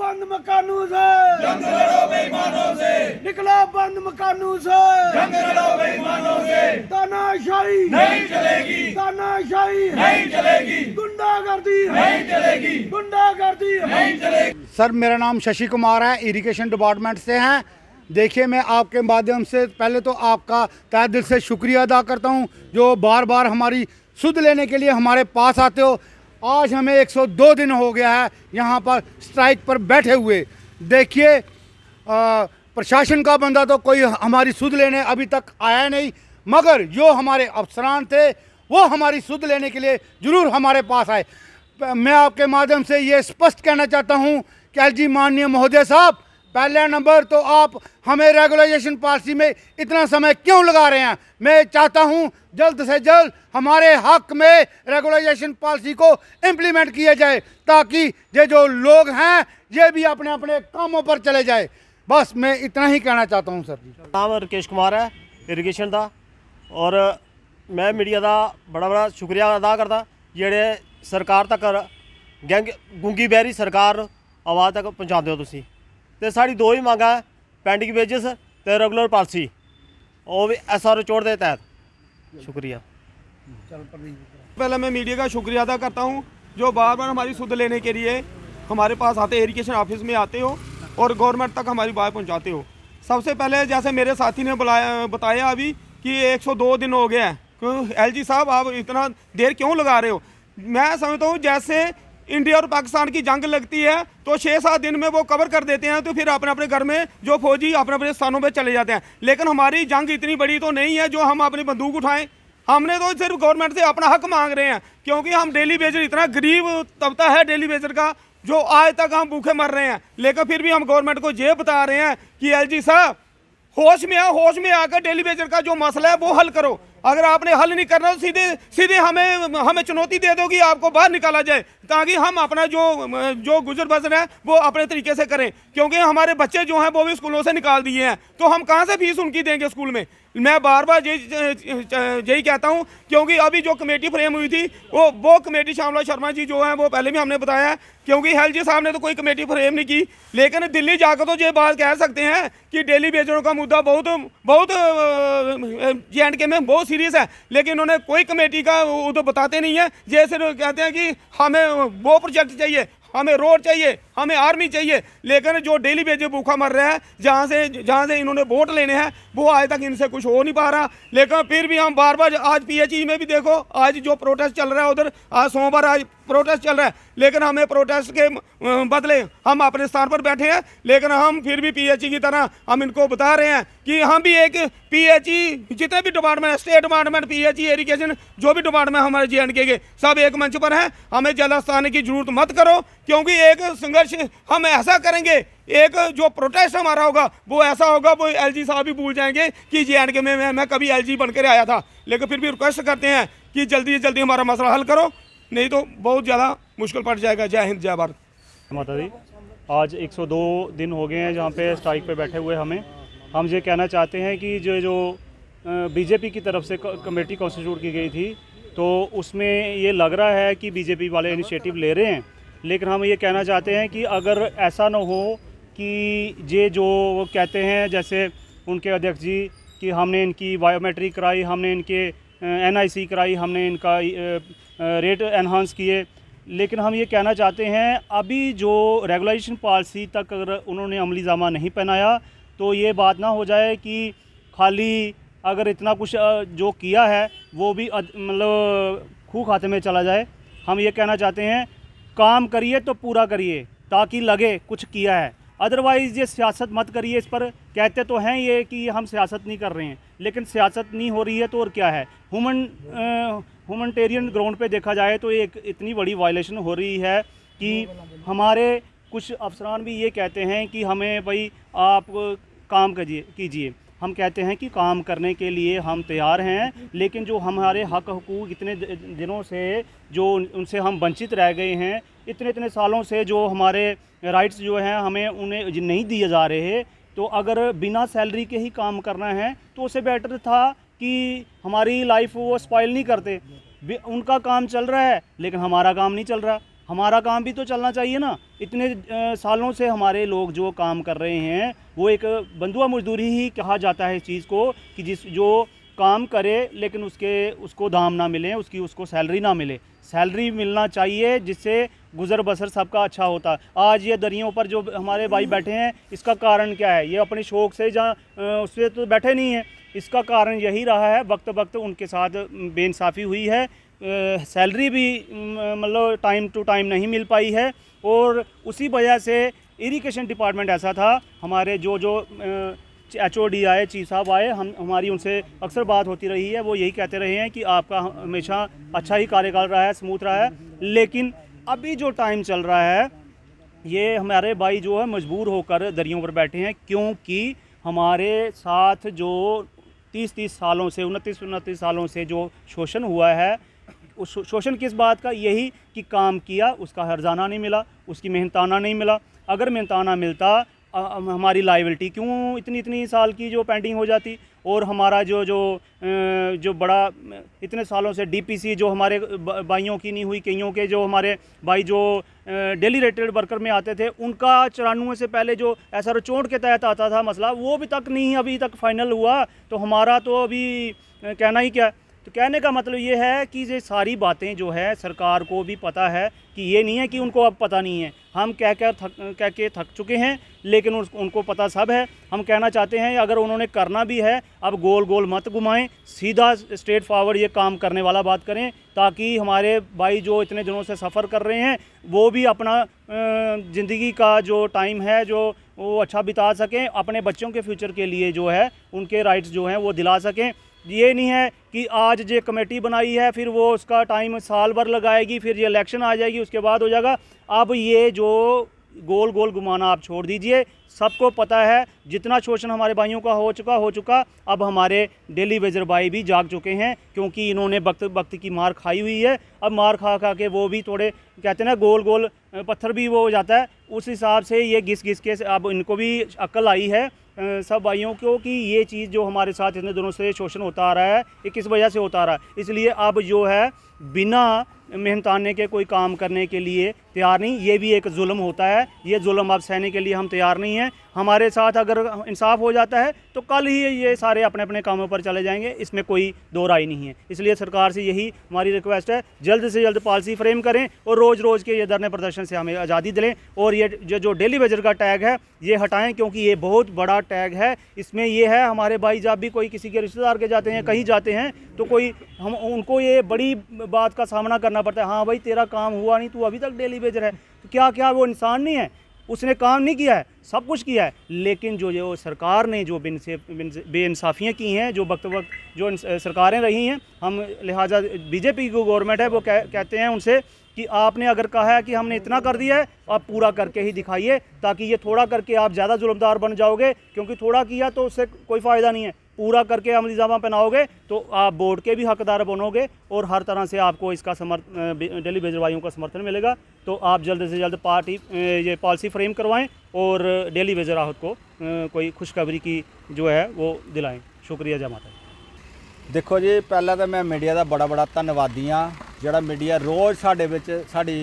बंद मकानों से, जंग लड़ो बेईमानों से, निकलो बंद मकानों से, जंग लड़ो बेईमानों से, तानाशाही नहीं चलेगी, तानाशाही नहीं चलेगी, गुंडागर्दी नहीं चलेगी, गुंडागर्दी नहीं चलेगी। सर मेरा नाम शशि कुमार है, इरिगेशन डिपार्टमेंट से हैं। देखिए मैं आपके माध्यम से पहले तो आपका तहे दिल से शुक्रिया अदा करता हूं जो बार बार हमारी सुध लेने के लिए हमारे पास आते हो। आज हमें 102 दिन हो गया है यहाँ पर स्ट्राइक पर बैठे हुए। देखिए प्रशासन का बंदा तो कोई हमारी सुध लेने अभी तक आया नहीं, मगर जो हमारे अफसरान थे वो हमारी सुध लेने के लिए ज़रूर हमारे पास आए। मैं आपके माध्यम से ये स्पष्ट कहना चाहता हूँ कि एलजी माननीय महोदय साहब, पहला नंबर तो आप हमें रेगुलाइजेशन पॉलिसी में इतना समय क्यों लगा रहे हैं। मैं चाहता हूं जल्द से जल्द हमारे हक में रेगुलाइजेशन पॉलिसी को इम्प्लीमेंट किया जाए ताकि ये जो लोग हैं ये भी अपने अपने कामों पर चले जाए। बस मैं इतना ही कहना चाहता हूं सर जी। नाम राकेश कुमार है इरीगेशन का, और मैं मीडिया का बड़ा बड़ा शुक्रिया अदा करता जेड़े सरकार तक गैंग गूंगी बहरी सरकार आवाज़ तक पहुँचाते हो तुसी। तो साड़ी दो ही मांगा है, पेंडिंग वेजेस तो रेगुलर पॉलिसी, वो भी SRO चोड़ के तहत। शुक्रिया। पहले मैं मीडिया का शुक्रिया अदा करता हूं जो बार बार हमारी सुध लेने के लिए हमारे पास आते, इरिगेशन ऑफिस में आते हो और गवर्नमेंट तक हमारी बात पहुंचाते हो। सबसे पहले जैसे मेरे साथी ने बताया अभी कि 102 दिन हो गया है, क्यों LG साहब आप इतना देर क्यों लगा रहे हो। मैं समझता हूँ जैसे इंडिया और पाकिस्तान की जंग लगती है तो 6-7 दिन में वो कवर कर देते हैं, तो फिर अपने अपने घर में जो फौजी अपने अपने स्थानों पे चले जाते हैं। लेकिन हमारी जंग इतनी बड़ी तो नहीं है जो हम अपनी बंदूक उठाएं। हमने तो सिर्फ गवर्नमेंट से अपना हक मांग रहे हैं, क्योंकि हम डेली बेजर, इतना गरीब तबका है डेली बेजर का जो आज तक हम भूखे मर रहे हैं। लेकिन फिर भी हम गवर्नमेंट को ये बता रहे हैं कि LG साहब होश में आओ, होश में आकर डेली बेजर का जो मसला है वो हल करो। अगर आपने हल नहीं करना तो सीधे सीधे हमें चुनौती दे दो कि आपको बाहर निकाला जाए, ताकि हम अपना जो गुजर बसर है वो अपने तरीके से करें। क्योंकि हमारे बच्चे जो हैं वो भी स्कूलों से निकाल दिए हैं, तो हम कहाँ से फीस उनकी देंगे स्कूल में। मैं बार बार यही कहता हूँ, क्योंकि अभी जो कमेटी फ्रेम हुई थी वो कमेटी श्यामला शर्मा जी जो हैं वो पहले भी हमने बताया है, क्योंकि LG साहब ने तो कोई कमेटी फ्रेम नहीं की। लेकिन दिल्ली जाकर तो ये बात कह सकते हैं कि डेली बेजरों का मुद्दा बहुत J&K में बहुत सीरियस है, लेकिन उन्होंने कोई कमेटी का वो तो बताते नहीं है। जैसे कहते हैं कि हमें वो प्रोजेक्ट चाहिए, हमें रोड चाहिए, हमें आर्मी चाहिए, लेकिन जो डेली बेजर भूखा मर रहा है जहाँ से इन्होंने वोट लेने हैं वो आज तक इनसे कुछ हो नहीं पा रहा। लेकिन फिर भी हम बार बार, आज PHE में भी देखो आज जो प्रोटेस्ट चल रहा है उधर, आज सोमवार आज प्रोटेस्ट चल रहा है, लेकिन हमें प्रोटेस्ट के बदले हम अपने स्थान पर बैठे हैं। लेकिन हम फिर भी PHE की तरह हम इनको बता रहे हैं कि हम भी एक PHE जितने भी डिपार्टमेंट है, स्टेट डिपार्टमेंट, PHE, इरिगेशन, जो भी डिपार्टमेंट हमारे J&K के सब एक मंच पर हैं। हमें जलस्त आने की जरूरत मत करो, क्योंकि एक संघर्ष हम ऐसा करेंगे, एक जो प्रोटेस्ट हमारा होगा वो ऐसा होगा, वो LG साहब भी भूल जाएंगे कि J&K में मैं कभी LG बनकर आया था। लेकिन फिर भी रिक्वेस्ट करते हैं कि जल्दी से जल्दी हमारा मसला हल करो, नहीं तो बहुत ज़्यादा मुश्किल पड़ जाएगा। जय हिंद, जय भारत माता दी। आज 102 दिन हो गए हैं जहाँ पे स्ट्राइक पे बैठे हुए। हम ये कहना चाहते हैं कि जो BJP की तरफ से कमेटी कॉन्स्टिट्यूट की गई थी, तो उसमें ये लग रहा है कि BJP वाले इनिशिएटिव ले रहे हैं। लेकिन हम ये कहना चाहते हैं कि अगर ऐसा ना हो कि ये जो कहते हैं, जैसे उनके अध्यक्ष जी, कि हमने इनकी बायोमेट्रिक कराई, हमने इनके NIC कराई, हमने इनका रेट एनहांस किए, लेकिन हम ये कहना चाहते हैं अभी जो रेगुलाइजेशन पॉलिसी तक अगर उन्होंने अमली जामा नहीं पहनाया तो ये बात ना हो जाए कि खाली अगर इतना कुछ जो किया है वो भी मतलब खूह खाते में चला जाए। हम ये कहना चाहते हैं काम करिए तो पूरा करिए ताकि लगे कुछ किया है, अदरवाइज़ ये सियासत मत करिए। इस पर कहते तो हैं ये कि हम सियासत नहीं कर रहे हैं, लेकिन सियासत नहीं हो रही है तो और क्या है। ह्यूमनिटेरियन ग्राउंड पे देखा जाए तो एक इतनी बड़ी वायलेशन हो रही है कि हमारे कुछ अफसरान भी ये कहते हैं कि हमें भाई आप काम कीजिए। हम कहते हैं कि काम करने के लिए हम तैयार हैं, लेकिन जो हमारे हक हकूक़ इतने दिनों से जो उनसे हम वंचित रह गए हैं, इतने सालों से जो हमारे राइट्स जो हैं हमें उन्हें नहीं दिए जा रहे, तो अगर बिना सैलरी के ही काम करना है तो उससे बेटर था कि हमारी लाइफ वो स्पॉइल नहीं करते। उनका काम चल रहा है लेकिन हमारा काम नहीं चल रहा, हमारा काम भी तो चलना चाहिए ना। इतने सालों से हमारे लोग जो काम कर रहे हैं वो एक बंधुआ मजदूरी ही कहा जाता है इस चीज़ को, कि जो काम करे लेकिन उसको दाम ना मिले, उसको सैलरी ना मिले। सैलरी मिलना चाहिए जिससे गुज़र बसर सबका अच्छा होता। आज ये दरियों पर जो हमारे भाई बैठे हैं, इसका कारण क्या है? ये अपने शौक़ से जहाँ उससे तो बैठे नहीं हैं। इसका कारण यही रहा है, वक्त वक्त उनके साथ बेइंसाफ़ी हुई है, सैलरी भी मतलब टाइम टू टाइम नहीं मिल पाई है। और उसी वजह से इरिगेशन डिपार्टमेंट ऐसा था, हमारे जो HOD आए, चीफ साहब आए, हमारी उनसे अक्सर बात होती रही है। वो यही कहते रहे हैं कि आपका हमेशा अच्छा ही कार्यकाल रहा है, स्मूथ रहा है। लेकिन अभी जो टाइम चल रहा है, ये हमारे भाई जो है मजबूर होकर दरियों पर बैठे हैं, क्योंकि हमारे साथ जो 30 सालों से 29 सालों से जो शोषण हुआ है, उस शोषण किस बात का? यही कि काम किया, उसका हर्जाना नहीं मिला, उसकी मेहनताना नहीं मिला। अगर मेहनताना मिलता, हमारी लाइबिलिटी क्यों इतनी साल की जो पेंडिंग हो जाती। और हमारा जो बड़ा इतने सालों से DPC जो हमारे भाइयों की नहीं हुई, कईयों के जो हमारे भाई जो डेली रेटेड वर्कर में आते थे, उनका 94 से पहले जो SRO चोट के तहत आता था मसला, वो भी तक नहीं अभी तक फाइनल हुआ। तो हमारा तो अभी कहना ही क्या। तो कहने का मतलब ये है कि ये सारी बातें जो है सरकार को भी पता है, कि ये नहीं है कि उनको अब पता नहीं है। हम कह के थक चुके हैं, लेकिन उनको पता सब है। हम कहना चाहते हैं अगर उन्होंने करना भी है, अब गोल गोल मत घुमाएं, सीधा स्ट्रेट फॉरवर्ड ये काम करने वाला बात करें, ताकि हमारे भाई जो इतने दिनों से सफ़र कर रहे हैं वो भी अपना ज़िंदगी का जो टाइम है जो वो अच्छा बिता सकें, अपने बच्चों के फ्यूचर के लिए जो है उनके राइट्स जो हैं वो दिला सकें। ये नहीं है कि आज ये कमेटी बनाई है, फिर वो उसका टाइम साल भर लगाएगी, फिर ये इलेक्शन आ जाएगी, उसके बाद हो जाएगा। अब ये जो गोल गोल घुमाना आप छोड़ दीजिए। सबको पता है जितना शोषण हमारे भाइयों का हो चुका। अब हमारे डेली वेजर भाई भी जाग चुके हैं, क्योंकि इन्होंने वक्त की मार खाई हुई है। अब मार खा के वो भी थोड़े कहते हैं ना, गोल गोल पत्थर भी वो हो जाता है, उस हिसाब से ये घिस के अब इनको भी अक्ल आई है सब भाइयों को, कि ये चीज़ जो हमारे साथ इतने दिनों से शोषण होता आ रहा है, ये किस वजह से होता आ रहा है। इसलिए अब जो है बिना मेहनताने के कोई काम करने के लिए तैयार नहीं। ये भी एक जुल्म होता है, ये जुल्म अब सहने के लिए हम तैयार नहीं हैं। हमारे साथ अगर इंसाफ हो जाता है तो कल ही ये सारे अपने अपने कामों पर चले जाएंगे, इसमें कोई दो राय नहीं है। इसलिए सरकार से यही हमारी रिक्वेस्ट है, जल्द से जल्द पॉलिसी फ्रेम करें और रोज़ के ये धरने प्रदर्शन से हमें आज़ादी दिलें। और ये जो डेली वेजर का टैग है ये हटाएं, क्योंकि ये बहुत बड़ा टैग है। इसमें ये है हमारे भाई जब भी कोई किसी के रिश्तेदार के जाते हैं, कहीं जाते हैं, तो कोई हम उनको ये बड़ी बात का सामना करना पड़ता है, हाँ भाई तेरा काम हुआ नहीं, तू अभी तक डेली वेजर है। तो क्या वो इंसान नहीं है? उसने काम नहीं किया है, सब कुछ किया है। लेकिन जो सरकार ने जो बेइंसाफ़ियाँ की हैं, जो वक्त जो सरकारें रही हैं, हम लिहाजा BJP की गवर्नमेंट है वो कहते हैं उनसे कि आपने अगर कहा है कि हमने इतना कर दिया है, आप पूरा करके ही दिखाइए, ताकि ये थोड़ा करके आप ज़्यादा जुल्मदार बन जाओगे। क्योंकि थोड़ा किया तो उससे कोई फ़ायदा नहीं है, पूरा करके अमली जामा पहनाओगे तो आप बोर्ड के भी हकदार बनोगे और हर तरह से आपको इसका डेली वेजर भाइयों का समर्थन मिलेगा। तो आप जल्द से जल्द ये पॉलिसी फ्रेम करवाएं और डेली वेजर राहत को कोई खुशखबरी की जो है वो दिलाएं। शुक्रिया जय माता। देखो जी, पहला तो मैं मीडिया का बड़ा धन्नवादी हाँ, जिहड़ा मीडिया रोज़ साडे विच साडी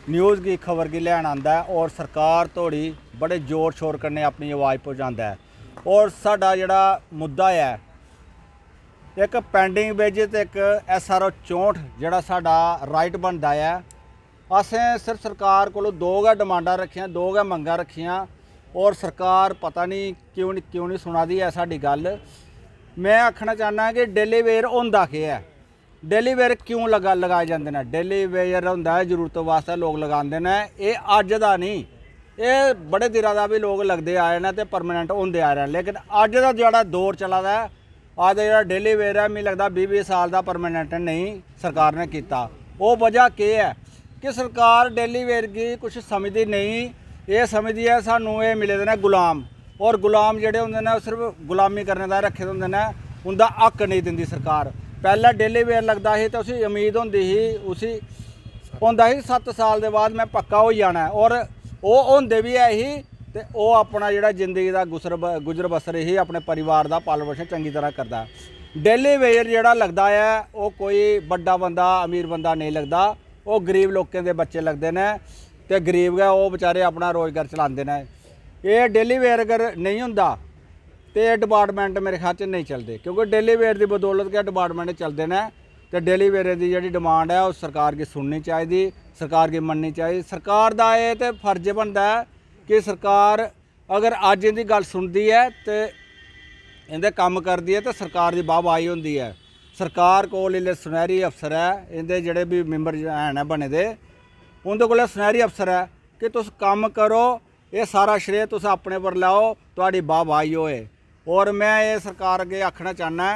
न्यूज़ की खबर की लैन आंदा है और सरकार तोड़ी बड़े जोर शोर कन्नै अपनी आवाज़ पहुँचाता है। और साडा जिहड़ा मुद्दा है, एक पेंडिंग वेजेस ते एक SRO 64 जिहड़ा साडा राइट बनदा है, असें सिर्फ सरकार कोलों दो गै डिमांडां रखियां, दो गै मंगां रखियां, और सरकार पता नहीं क्यों नहीं सुना दी है साडी गल। मैं आखना चाहना कि डेली वेयर होंदा केह् है, डेली वेयर क्यों लगाए जाते हैं? डेली वेयर होंदा है जरूरत वास्ते लोग लगाते हैं, ये अज दा नहीं, ये बड़े दिनों का भी लोग लगते आए हैं तो परमानेंट होंदे आ रहे हैं। लेकिन अज का जो दौर चला दा है, अज का जो डेली वेयर है, मिगी लगता 20 साल का परमानेंट नहीं सरकार ने किया। वो वजह क्या है कि सरकार डेली वेयर की कुछ समझती नहीं, ये समझती है सानू ये मिले दे गुलाम, और गुलाम जोड़े होंगे ने सिर्फ गुलामी करने का रखे होंगे ने, उनका हक नहीं दिंदी सरकार। पहला डेली वेयर लगता ही तो उसी उम्मीद होंदी ही, उसी होंदा ही 7 साल के बाद मैं पक्का हो जाना है, और वो होंदे भी है ही, तो वो अपना जोड़ा जिंदगी का गुजर बसर ही अपने परिवार का पालन पोषण चंगी तरह करता है। डेली वेयर जोड़ा लगता है वो कोई बड़ा बंदा अमीर बंदा नहीं लगता, ਉਹ ਗਰੀਬ ਲੋਕਾਂ ਦੇ ਬੱਚੇ ਲੱਗਦੇ ਨੇ ਤੇ ਗਰੀਬ ਹੈ ਉਹ ਵਿਚਾਰੇ ਆਪਣਾ ਰੋਜ਼ਗਾਰ ਚਲਾਉਂਦੇ ਨੇ। ਇਹ ਡੇਲੀ ਵੇਅਰ ਅਗਰ ਨਹੀਂ ਹੁੰਦਾ ਤੇ ਇਹ ਡਿਪਾਰਟਮੈਂਟ ਮੇਰੇ ਖਿਆਲ 'ਚ ਨਹੀਂ ਚੱਲਦੇ, ਕਿਉਂਕਿ ਡੇਲੀ ਵੇਅਰ ਦੀ ਬਦੌਲਤ ਕਿ ਡਿਪਾਰਟਮੈਂਟ ਚੱਲਦੇ ਨੇ। ਤੇ ਡੇਲੀ ਵੇਅਰ ਦੀ ਜਿਹੜੀ ਡਿਮਾਂਡ ਹੈ ਉਹ ਸਰਕਾਰ ਦੀ ਸੁਣਨੀ ਚਾਹੀਦੀ, ਸਰਕਾਰ ਦੀ ਮੰਨਣੀ ਚਾਹੀਦੀ। ਸਰਕਾਰ ਦਾ ਇਹ ਤੇ ਫਰਜ਼ ਬਣਦਾ ਹੈ ਕਿ ਸਰਕਾਰ ਅਗਰ ਅੱਜ ਇਹਦੀ ਗੱਲ ਸੁਣਦੀ ਹੈ ਤੇ ਇਹਦੇ ਕੰਮ ਕਰਦੀ ਹੈ ਤੇ ਸਰਕਾਰ ਦੀ ਵਾਹਵਾਹੀ ਹੁੰਦੀ ਹੈ। ਸਰਕਾਰ ਕੋਲ ਇਹਲੇ ਸੁਨਹਿਰੀ ਅਫਸਰ ਹੈ, ਇਹਦੇ ਜਿਹੜੇ ਵੀ ਮੈਂਬਰ हैं बने दे उं'दे कोल सुनहरी अफसर है कि तुस कम करो, ये सारा श्रेय तुस अपने पर लाओ, तुहाडी वाहवाही होए। और मैं ये सरकार अगे आखना चाहना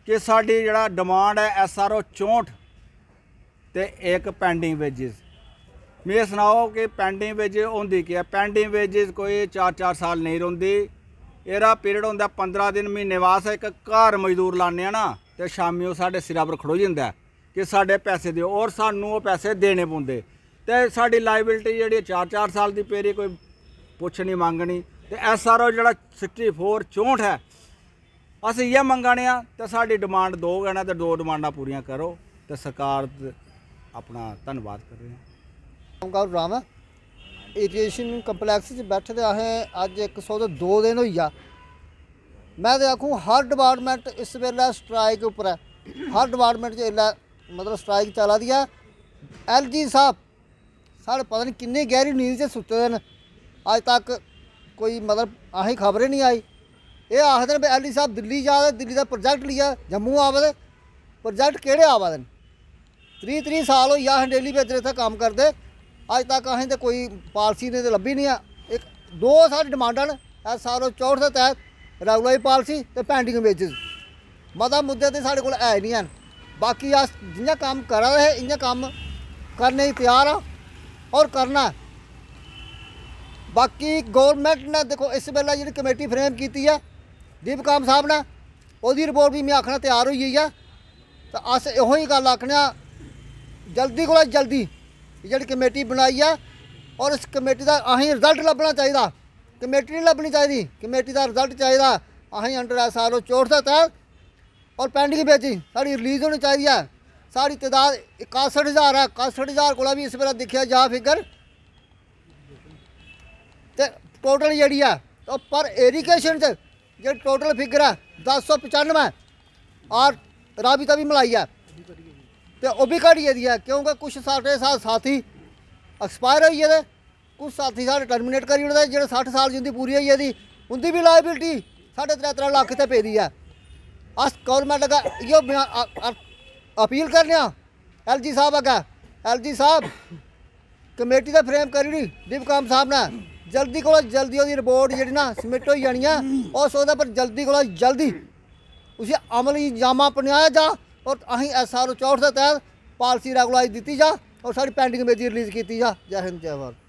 कि साडी जिहड़ा डिमांड है SRO 64 ते एक पेंडिंग वेजिस, मैं सुनाओ कि पेंडिंग वेजिस होंदी की है। पेंडिंग वेजिस कोई 4-4 साल नहीं रौंदी, ਇਹਦਾ ਪੀਰੀਅਡ ਹੁੰਦਾ 15 ਦਿਨ ਮਹੀਨੇ ਵਾਸਤੇ। ਇੱਕ ਘਰ ਮਜ਼ਦੂਰ ਲਾਉਂਦੇ ਆ ਨਾ ਤੇ ਸ਼ਾਮੀ ਉਹ ਸਾਡੇ ਸਿਰਾਂ ਪਰ ਖੜੋ ਜਾਂਦਾ ਕਿ ਸਾਡੇ ਪੈਸੇ ਦਿਓ, ਔਰ ਸਾਨੂੰ ਉਹ ਪੈਸੇ ਦੇਣੇ ਪੈਂਦੇ ਤੇ ਸਾਡੀ ਲਾਇਬਿਲਿਟੀ ਜਿਹੜੀ 4-4 ਸਾਲ ਦੀ ਪੇਰੀ ਕੋਈ ਪੁੱਛ ਨਹੀਂ ਮੰਗਣੀ। ਤੇ SRO ਜਿਹੜਾ 64 64 ਹੈ, ਅਸੀਂ ਇਹ ਮੰਗਣੇ ਆ ਤੇ ਸਾਡੀ ਡਿਮਾਂਡ ਦੋ ਗਣਾ ਤੇ ਦੋ ਡਿਮਾਂਡਾਂ ਪੂਰੀਆਂ ਕਰੋ ਤੇ ਸਰਕਾਰ ਆਪਣਾ ਧੰਨਵਾਦ ਕਰ ਰਹੇ ਹਾਂ। ਗੌਰ ਰਾਮ ਇਰੀਗੇਸ਼ਨ ਕੰਪਲੈਕਸ 'ਚ ਬੈਠੇ ਦੇ ਆਹੇ ਅੱਜ 102 दिन ਹੋਈ ਆ। मैं तो आखूँ हर डिपार्टमेंट इस वेले स्ट्राइक उपर है, हर डिपार्टमेंट मतलब स्ट्राइक चला दी है। LG साहब साढ़े पता नहीं किन्नी गहरी नींद से सुते हैं, अज तक कोई मतलब असें खबर ही नहीं आई। ये आखते हैं LG साहब दिल्ली जा रहे, दिल्ली का प्रोजेक्ट लिया, जम्मू आवे, प्रोजेक्ट केड़े आवा दे। 30 साल हो असें डेली बेच इत्थे काम करते, अज तक असें तो कोई पॉलिसी ने तो लभी नहीं है। एक दो सारी डिमांडां SRO 64 के तहत रेगुलर पॉलिसी तो पेंडिंग वेजिस, मता मुद्दे तो साढ़े कोल है नहीं हैं। बाकी अस जियां काम करा रहे इयां काम करने की तैयार हाँ और करना। बाकी गौरमेंट ने देखो इस वेले जी कमेटी फ्रेम की है दीप काम साहब ने, उसकी रिपोर्ट भी मैं आखना तैयार हो गई है। तो अस इहो ही गल आखने जल्दी को जल्दी जी कमेटी बनाई है और इस कमेटी का असें रिजल्ट लभना चाहिए। कमेटी नहीं लभनी चाहिए, कमेटी का रिजल्ट चाहिए। असें अंडर SRO 64 के तहत और पेंडिंग बेची साड़ी रिलीज़ होनी चाहिए। साड़ी तादाद 61,000 है, 61,000 को भी इस वेले देखा जा फिगर तो टोटल जी है। तो पर एरीगेशन जो टोटल फिगर है 1095 और राबिता भी मिलाई है तो वह भी घटी दी है, क्योंकि कुछ साढ़े साथ साथी एक्सपायर हो गए, कुछ साथी साढ़े टर्मीनेट करी ओड़े जो 60 साल जिंदी पूरी होई दी उनकी भी लाइबिलिटी 3.5 लाख ते पेदी है। अस गौरमेंट अगर इो अपील करने LG साहब अगर LG साहब कमेटी का फ्रेम करी दीप काम साहब ने जल्दी को जल्दी वो रिपोर्ट जी ना सबमिट हो जानी है और उसदे पर जल्दी को जल्दी उसे अमली जामा अपनाया जा और अहीं SRO 64 के तहत पॉलिसी रेगुलाइज दी जा और साड़ी पेंडिंग में रिलीज़ की जा। जय हिंद जय भारत।